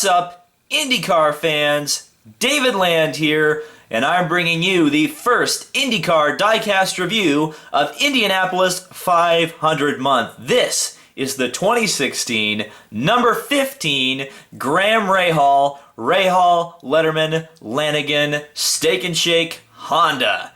What's up, IndyCar fans? David Land here, and I'm bringing you the first IndyCar Diecast review of Indianapolis 500 month. This is the 2016 number 15 Graham Rahal, Letterman, Lanigan, Steak and Shake Honda.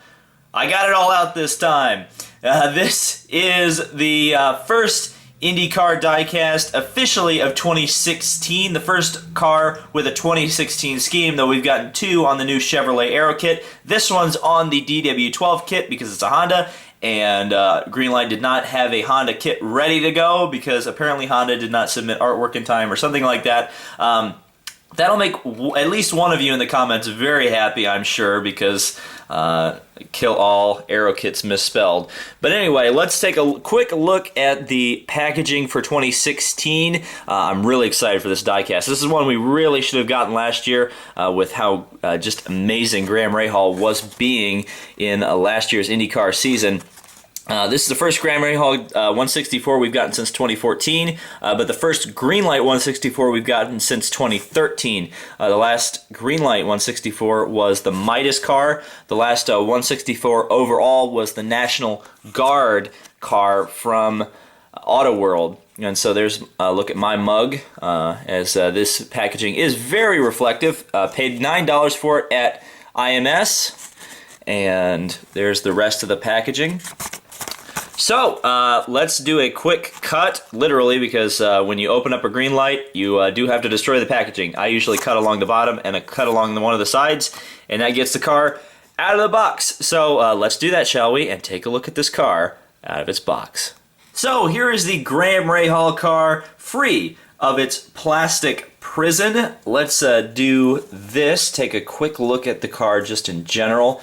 I got it all out this time. This is the first IndyCar Diecast officially of 2016, the first car with a 2016 scheme, though we've gotten two on the new Chevrolet Aero kit. This one's on the DW12 kit because it's a Honda, and Greenlight did not have a Honda kit ready to go because apparently Honda did not submit artwork in time or something like that. That'll make at least one of you in the comments very happy, I'm sure, because kill all Aero kits misspelled. But anyway, let's take a quick look at the packaging for 2016. I'm really excited for this diecast. This is one we really should have gotten last year with how just amazing Graham Rahal was being in last year's IndyCar season. This is the first Graham Rahal 164 we've gotten since 2014, but the first Greenlight 164 we've gotten since 2013. The last Greenlight 164 was the Midas car. The last 164 overall was the National Guard car from Auto World. And so there's a look at my mug, as this packaging is very reflective. Paid $9 for it at IMS, and there's the rest of the packaging. So, let's do a quick cut, literally, because when you open up a Greenlight, you do have to destroy the packaging. I usually cut along the bottom and I cut along one of the sides, and that gets the car out of the box. So, let's do that, shall we? And take a look at this car out of its box. So, here is the Graham Rahal car, free of its plastic prison. Let's do this, take a quick look at the car just in general.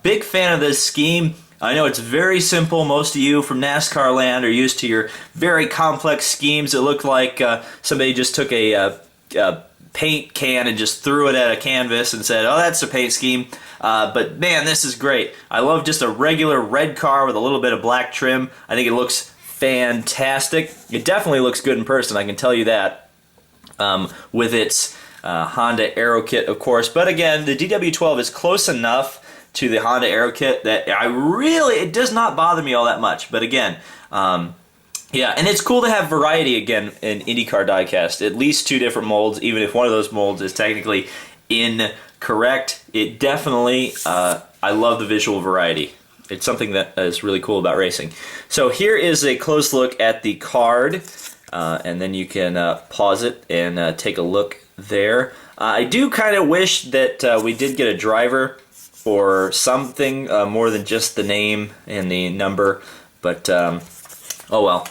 Big fan of this scheme. I know it's very simple. Most of you from NASCAR land are used to your very complex schemes that look like somebody just took a paint can and just threw it at a canvas and said, oh, that's a paint scheme. But man, this is great. I love just a regular red car with a little bit of black trim. I think it looks fantastic. It definitely looks good in person, I can tell you that, with its Honda Aero kit, of course. But again, the DW12 is close enough to the Honda Aero kit that it does not bother me all that much. But again, yeah, and it's cool to have variety again in IndyCar Diecast. At least two different molds, even if one of those molds is technically incorrect. It definitely, I love the visual variety. It's something that is really cool about racing. So here is a close look at the card, and then you can pause it and take a look there. I do kind of wish that we did get a driver or something more than just the name and the number, but oh well.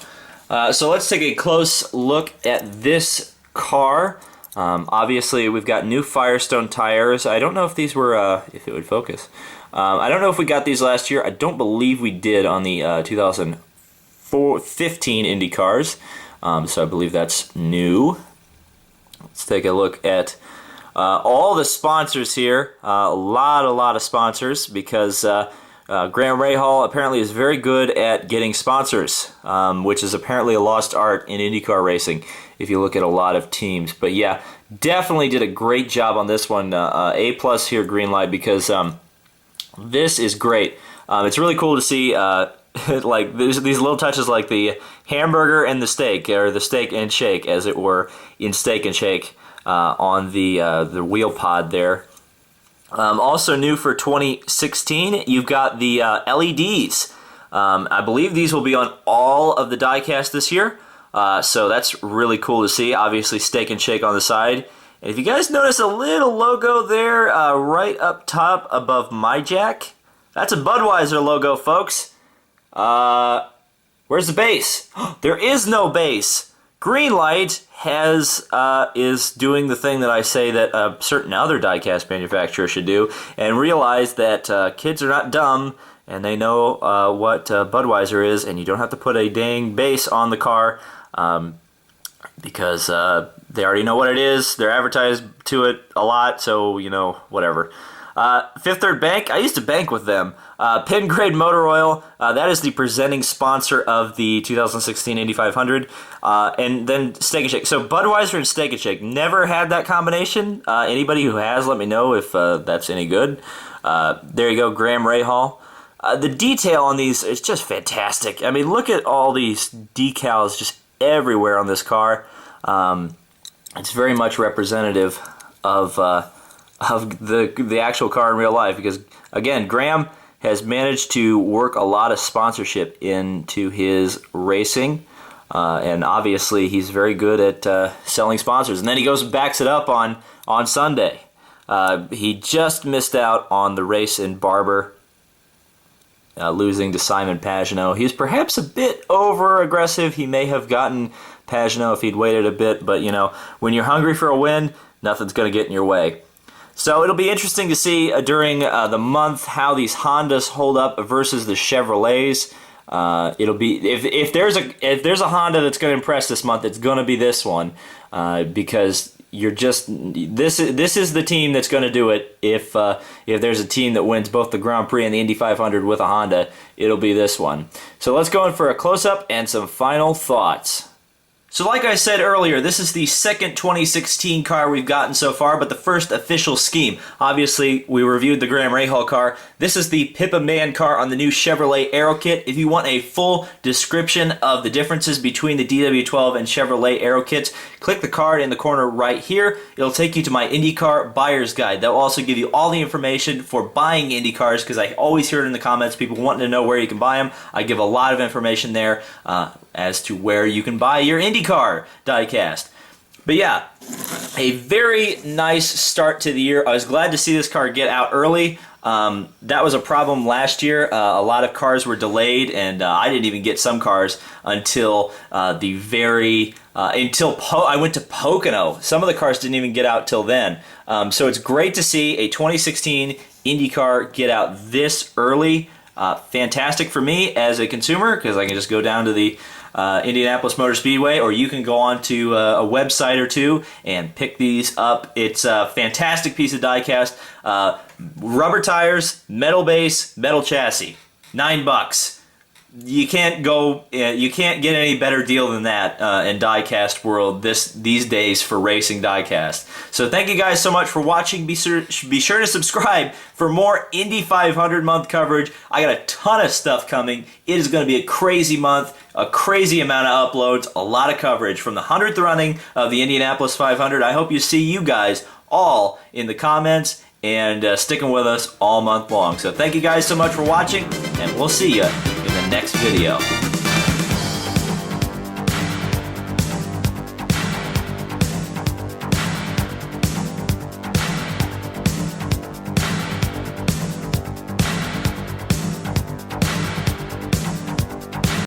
So let's take a close look at this car. Obviously we've got new Firestone tires. I don't know if these were, if it would focus. I don't know if we got these last year. I don't believe we did on the 2015 Indy cars, so I believe that's new. Let's take a look at all the sponsors here. A lot of sponsors, because Graham Rahal apparently is very good at getting sponsors, which is apparently a lost art in IndyCar racing if you look at a lot of teams. But yeah, definitely did a great job on this one. A+ here, Greenlight, because this is great. It's really cool to see like these little touches, like the hamburger and the steak, or the steak and shake, as it were, in Steak and Shake. On the wheel pod there. Also new for 2016, you've got the LEDs. I believe these will be on all of the diecast this year, so that's really cool to see. Obviously Steak and Shake on the side. And if you guys notice a little logo there right up top above my jack, that's a Budweiser logo, folks. Where's the base? There is no base. Greenlight is doing the thing that I say that a certain other diecast manufacturer should do, and realize that kids are not dumb, and they know what Budweiser is, and you don't have to put a dang base on the car, because They already know what it is. They're advertised to it a lot, so, you know, whatever. Fifth Third Bank, I used to bank with them. Pin Grade Motor Oil, that is the presenting sponsor of the 2016 Indy 500. And then Steak and Shake. So Budweiser and Steak and Shake, never had that combination. Anybody who has, let me know if that's any good. There you go, Graham Rahal. The detail on these is just fantastic. I mean, look at all these decals just everywhere on this car. It's very much representative of the actual car in real life, because again, Graham has managed to work a lot of sponsorship into his racing, and obviously he's very good at selling sponsors. And then he goes and backs it up on Sunday. He just missed out on the race in Barber, losing to Simon Pagenaud. He was perhaps a bit over aggressive. He may have gotten Pagenaud if he'd waited a bit, but you know, when you're hungry for a win, nothing's going to get in your way. So it'll be interesting to see during the month how these Hondas hold up versus the Chevrolets. It'll be if there's a Honda that's going to impress this month, it's going to be this one, because you're just this is the team that's going to do it. If there's a team that wins both the Grand Prix and the Indy 500 with a Honda, it'll be this one. So let's go in for a close-up and some final thoughts. So like I said earlier, this is the second 2016 car we've gotten so far, but the first official scheme. Obviously, we reviewed the Graham Rahal car. This is the Pippa Mann car on the new Chevrolet Aero Kit. If you want a full description of the differences between the DW12 and Chevrolet Aero Kits, click the card in the corner right here. It'll take you to my IndyCar Buyer's Guide. That will also give you all the information for buying Indy cars, because I always hear it in the comments, people wanting to know where you can buy them. I give a lot of information there as to where you can buy your IndyCar diecast. But yeah, a very nice start to the year. I was glad to see this car get out early. That was a problem last year. A lot of cars were delayed, and I didn't even get some cars until I went to Pocono. Some of the cars didn't even get out till then. So it's great to see a 2016 Indy car get out this early. Fantastic for me as a consumer, because I can just go down to the Indianapolis Motor Speedway, or you can go on to a website or two and pick these up. It's a fantastic piece of diecast. Rubber tires, metal base, metal chassis, $9. You can't get any better deal than that in diecast world these days for racing diecast. So thank you guys so much for watching. Be sure to subscribe for more Indy 500 month coverage. I got a ton of stuff coming. It is going to be a crazy month, a crazy amount of uploads, a lot of coverage from the 100th running of the Indianapolis 500. I hope you see you guys all in the comments and sticking with us all month long. So thank you guys so much for watching, and we'll see you in the next video.